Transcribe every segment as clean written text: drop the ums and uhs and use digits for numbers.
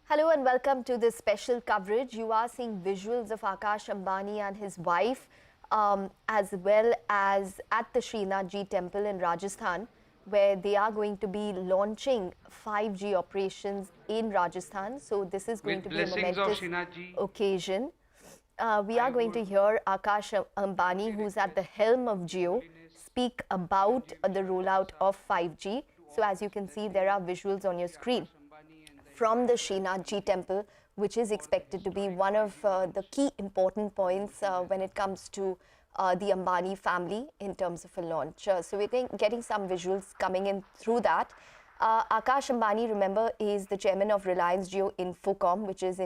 Hello and welcome to this special coverage. You are seeing visuals of Akash Ambani and his wife, as well as at the Srinathji temple in Rajasthan, where they are going to be launching 5G operations in Rajasthan. So this is going to be a momentous occasion. We are going to hear Akash Ambani, who's at the helm of Jio, speak about the rollout of 5G. So as you can see, there are visuals on your screen from the Srinathji temple, which is expected to be one of the key important points when it comes to the Ambani family in terms of a launch. So we're getting some visuals coming in through that. Akash Ambani, remember, is the chairman of Reliance Jio Infocom, which is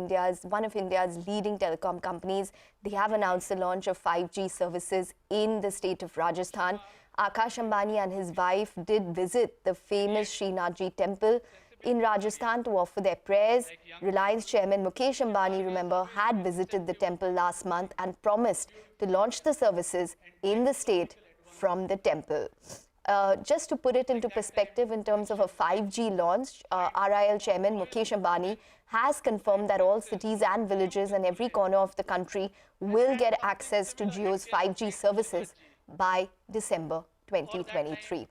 one of India's leading telecom companies. They have announced the launch of 5G services in the state of Rajasthan. Akash Ambani and his wife did visit the famous Srinathji temple in Rajasthan to offer their prayers. Reliance chairman Mukesh Ambani, remember, had visited the temple last month and promised to launch the services in the state from the temple. Just to put it into perspective in terms of a 5G launch, RIL chairman Mukesh Ambani has confirmed that all cities and villages in every corner of the country will get access to Jio's 5G services by December 2023.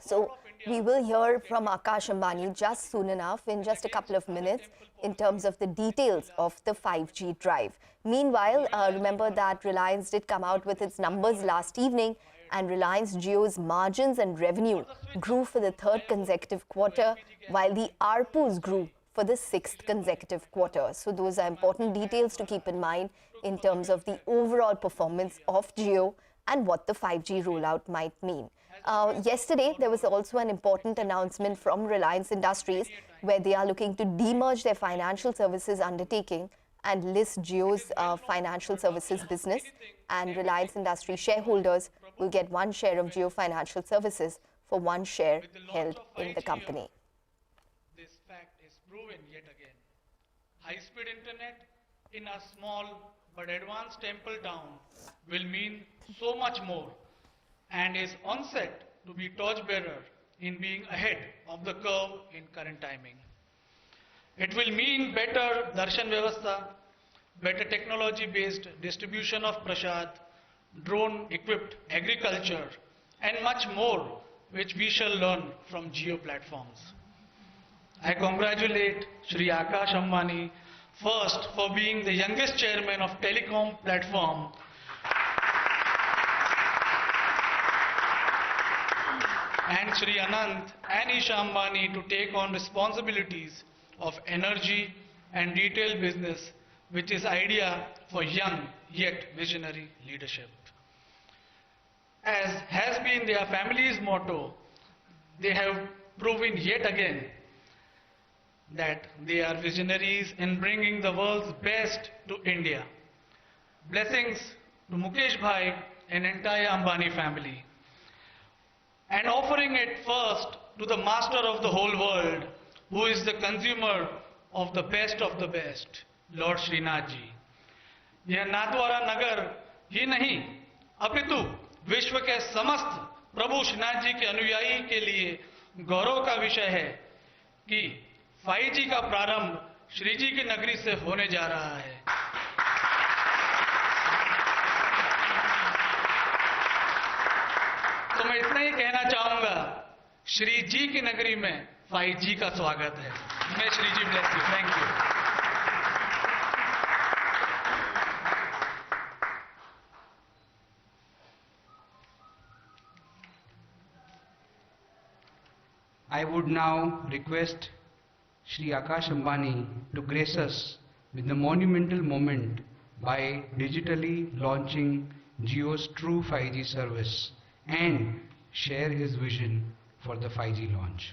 So we will hear from Akash Ambani just soon enough, in just a couple of minutes, in terms of the details of the 5G drive. Meanwhile, remember that Reliance did come out with its numbers last evening, and Reliance Jio's margins and revenue grew for the third consecutive quarter, while the ARPUs grew for the sixth consecutive quarter. So those are important details to keep in mind in terms of the overall performance of Jio and what the 5G rollout might mean. Yesterday, there was also an important announcement from Reliance Industries, where they are looking to demerge their financial services undertaking and list Jio's financial services business. And Reliance Industries shareholders will get one share of Jio Financial Services for one share held in the company. This fact is proven yet again. High-speed internet in a small but advanced temple town will mean so much more, and is on set to be torchbearer in being ahead of the curve in current timing. It will mean better darshan vyavastha, better technology-based distribution of prasad, drone-equipped agriculture, and much more, which we shall learn from Jio platforms. I congratulate Shri Akash Ambani first for being the youngest chairman of telecom platform, and Shri Anant and Isha Ambani to take on responsibilities of energy and retail business, which is idea for young yet visionary leadership. As has been their family's motto, they have proven yet again that they are visionaries in bringing the world's best to India. Blessings to Mukesh Bhai and entire Ambani family, and offering it first to the master of the whole world, who is the consumer of the best, Lord Srinathji. यह नाथद्वारा नगर ही नहीं, अपितु विश्व के समस्त प्रभु श्रीनाथ जी के अनुयायी के लिए गौरव का विषय है कि 5G का प्रारंभ श्री जी की नगरी से होने जा रहा है। तो मैं इतना ही कहना चाहूंगा, श्री जी की नगरी में 5G का स्वागत है। मैं Shri ji bless you. Thank you. I would now request Shri Akash Ambani to grace us with the monumental moment by digitally launching Jio's True 5G service and share his vision for the 5G launch.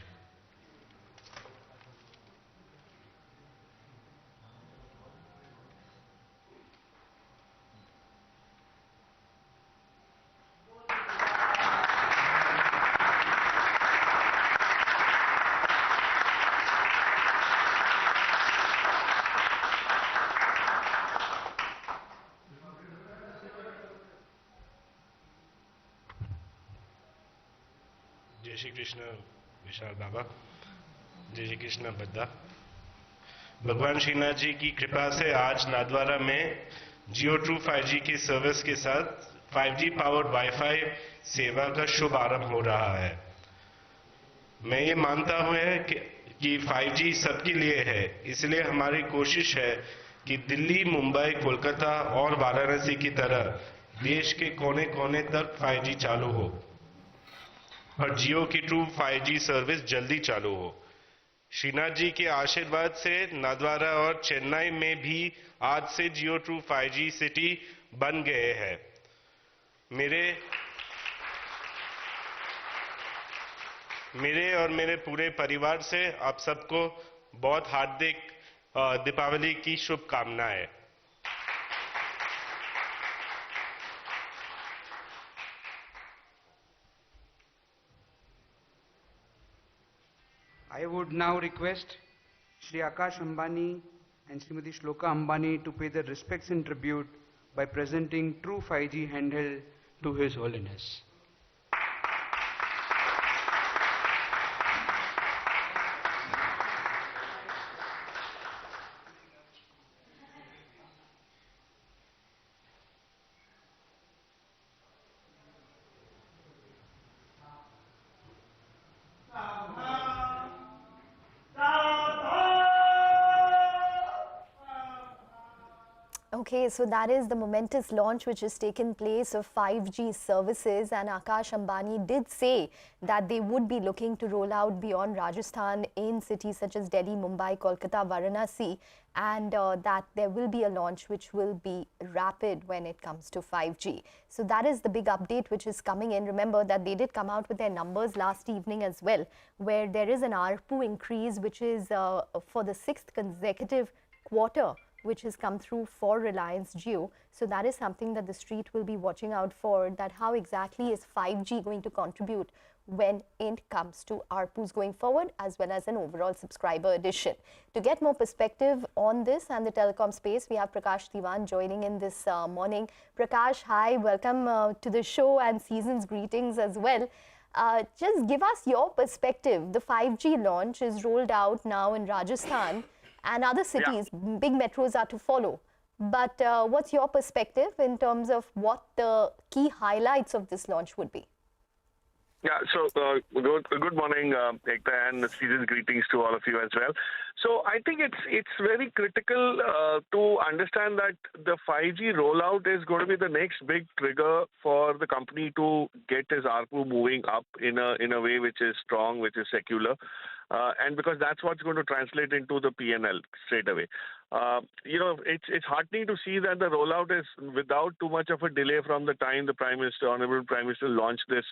जय श्री कृष्ण विशाल बाबा, जय श्री कृष्ण बद्दा। भगवान श्रीनाथ जी की कृपा से आज नाथद्वारा में जियो true 5G की service के साथ 5G पावर्ड वाईफाई सेवा का शुभ आरंभ हो रहा है। मैं ये मानता हूं कि 5G सबके लिए है, इसलिए हमारी कोशिश है कि दिल्ली, मुंबई, कोलकाता और वाराणसी की तरह देश के कोने कोने तक 5G चालू हो और जियो की ट्रू 5G सर्विस जल्दी चालू हो। श्रीनाथ जी के आशीर्वाद से नाथद्वारा और चेन्नई में भी आज से जियो ट्रू 5G सिटी बन गए हैं। मेरे और मेरे पूरे परिवार से आप सबको बहुत हार्दिक दीपावली की शुभकामनाएं। I would now request Shri Akash Ambani and Srimati Shloka Ambani to pay their respects and tribute by presenting True 5G handheld to His Holiness. Okay, so that is the momentous launch which has taken place of 5G services, and Akash Ambani did say that they would be looking to roll out beyond Rajasthan in cities such as Delhi, Mumbai, Kolkata, Varanasi, and that there will be a launch which will be rapid when it comes to 5G. So that is the big update which is coming in. Remember that they did come out with their numbers last evening as well, where there is an ARPU increase which is for the 6th consecutive quarter, which has come through for Reliance Jio. So that is something that the street will be watching out for, that how exactly is 5G going to contribute when it comes to ARPUs going forward, as well as an overall subscriber addition. To get more perspective on this and the telecom space, we have Prakash Diwan joining in this morning. Prakash, hi, welcome to the show and season's greetings as well. Just give us your perspective. The 5G launch is rolled out now in Rajasthan, and other cities, big metros are to follow. But what's your perspective in terms of what the key highlights of this launch would be? Yeah, so good morning, Ekta, and season's greetings to all of you as well. So I think it's very critical to understand that the 5G rollout is going to be the next big trigger for the company to get its ARPU moving up in a way which is strong, which is secular. And because that's what's going to translate into the P&L straight away. It's heartening to see that the rollout is without too much of a delay from the time the Honorable Prime Minister launched this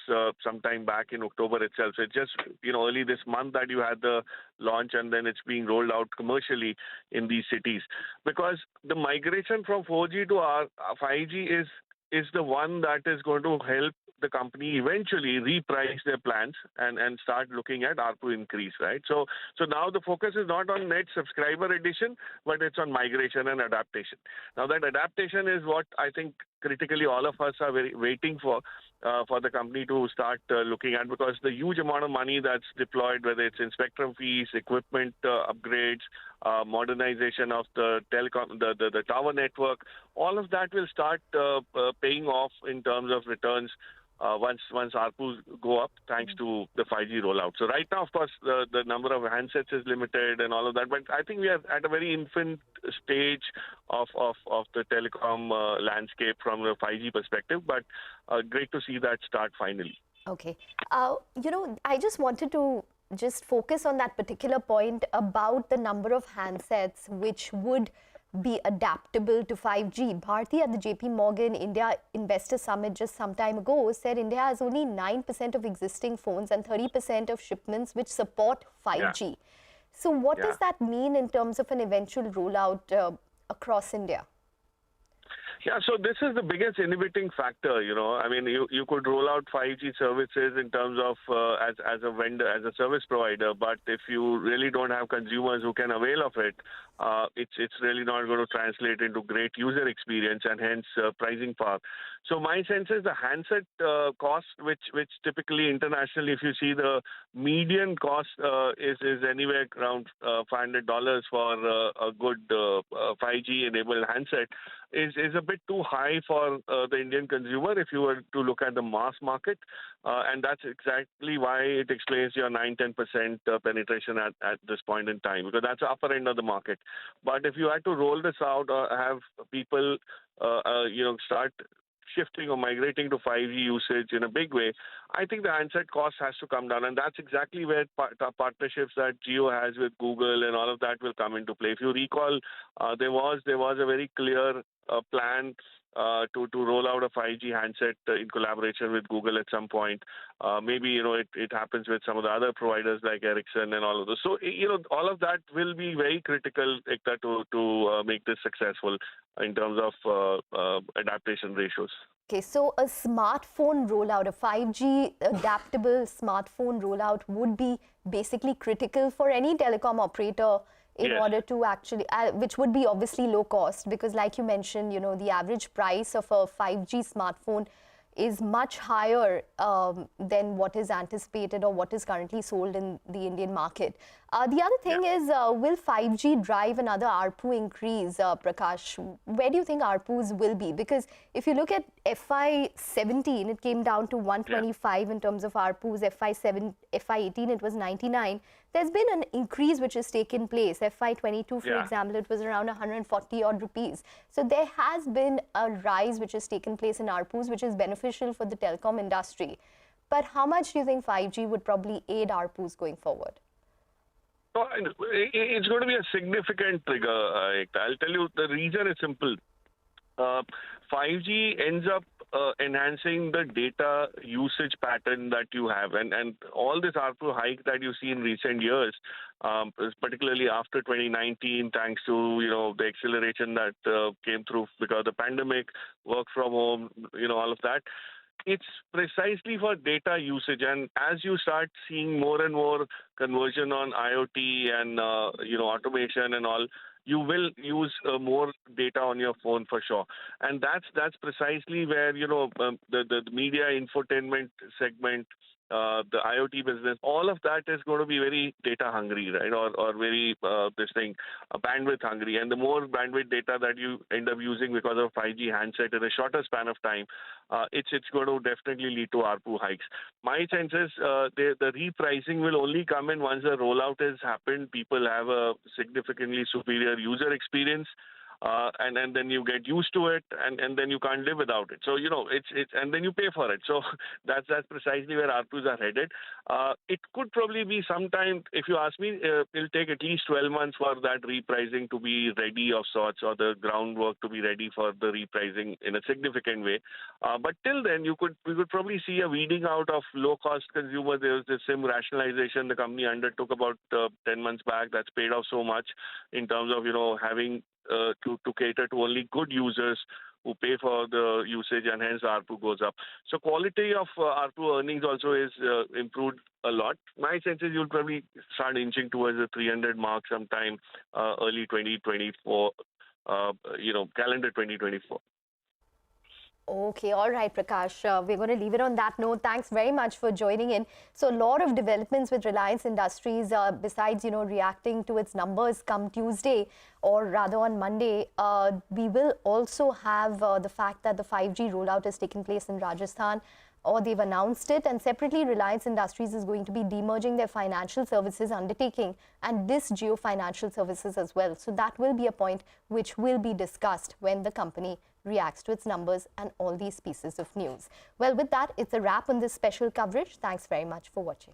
sometime back in October itself. So it's just, early this month that you had the launch, and then it's being rolled out commercially in these cities. Because the migration from 4G to 5G is the one that is going to help the company eventually reprice their plans and start looking at ARPU increase, right? So now the focus is not on net subscriber addition, but it's on migration and adaptation. Now that adaptation is what I think critically all of us are waiting for the company to start looking at, because the huge amount of money that's deployed, whether it's in spectrum fees, equipment upgrades, modernization of the telecom, the tower network, all of that will start paying off in terms of returns once ARPUs go up, thanks to the 5G rollout. So right now, of course, the number of handsets is limited and all of that, but I think we are at a very infant stage of the telecom landscape from the 5G perspective, but great to see that start finally. Okay. I just wanted to just focus on that particular point about the number of handsets which would be adaptable to 5G. Bharti at the JP Morgan India Investor Summit just some time ago said India has only 9% of existing phones and 30% of shipments which support 5G. Yeah. So what does that mean in terms of an eventual rollout across India? Yeah, so this is the biggest inhibiting factor, I mean, you could roll out 5G services in terms of as a vendor, as a service provider, but if you really don't have consumers who can avail of it, it's really not going to translate into great user experience and hence pricing power. So my sense is the handset cost, which typically internationally, if you see the median cost is anywhere around $500 for a good 5G enabled handset, is a bit too high for the Indian consumer if you were to look at the mass market, and that's exactly why it explains your 9-10% penetration at this point in time, because that's the upper end of the market. But if you had to roll this out or have people start shifting or migrating to 5G usage in a big way, I think the handset cost has to come down, and that's exactly where partnerships that Jio has with Google and all of that will come into play. If you recall, there was a very clear plan to roll out a 5G handset in collaboration with Google at some point. Maybe it happens with some of the other providers like Ericsson and all of those. So all of that will be very critical, Ekta, to make this successful in terms of adaptation ratios. Okay, so a smartphone rollout, a 5G adaptable smartphone rollout would be basically critical for any telecom operator in order to actually, which would be obviously low cost, because like you mentioned, the average price of a 5G smartphone is much higher than what is anticipated or what is currently sold in the Indian market. The other thing is, will 5G drive another ARPU increase, Prakash? Where do you think ARPUs will be? Because if you look at FY17, it came down to 125 in terms of ARPUs. FY18, it was 99. There's been an increase which has taken place. FY22, for example, it was around 140 odd rupees. So there has been a rise which has taken place in ARPUs, which is beneficial for the telecom industry. But how much do you think 5G would probably aid ARPUs going forward? So it's going to be a significant trigger, Ekta. I'll tell you, the reason is simple. 5G ends up enhancing the data usage pattern that you have, and all this ARPU hike that you see in recent years, particularly after 2019, thanks to the acceleration that came through because of the pandemic, work from home, all of that. It's precisely for data usage, and as you start seeing more and more conversion on IoT and automation and all, you will use more data on your phone for sure. And that's precisely where the media infotainment segment, the IoT business, all of that is going to be very data hungry, right? Or very bandwidth hungry. And the more bandwidth data that you end up using because of 5G handset in a shorter span of time, it's going to definitely lead to ARPU hikes. My sense is the repricing will only come in once the rollout has happened. People have a significantly superior user experience. And then you get used to it, and then you can't live without it. So it's and then you pay for it. So that's precisely where ARPUs are headed. It could probably be sometime, if you ask me, it'll take at least 12 months for that repricing to be ready of sorts, or the groundwork to be ready for the repricing in a significant way. But till then, we could probably see a weeding out of low-cost consumers. There was this SIM rationalization the company undertook about 10 months back. That's paid off so much in terms of having to cater to only good users who pay for the usage, and hence ARPU goes up. So quality of ARPU earnings also is improved a lot. My sense is you'll probably start inching towards the 300 mark sometime early 2024, calendar 2024. Okay, all right, Prakash. We're going to leave it on that note. Thanks very much for joining in. So a lot of developments with Reliance Industries, besides, reacting to its numbers come Tuesday, or rather on Monday, we will also have the fact that the 5G rollout has taken place in Rajasthan, or they've announced it, and separately Reliance Industries is going to be demerging their financial services undertaking and this Jio Financial Services as well. So that will be a point which will be discussed when the company reacts to its numbers and all these pieces of news. Well, with that, it's a wrap on this special coverage. Thanks very much for watching.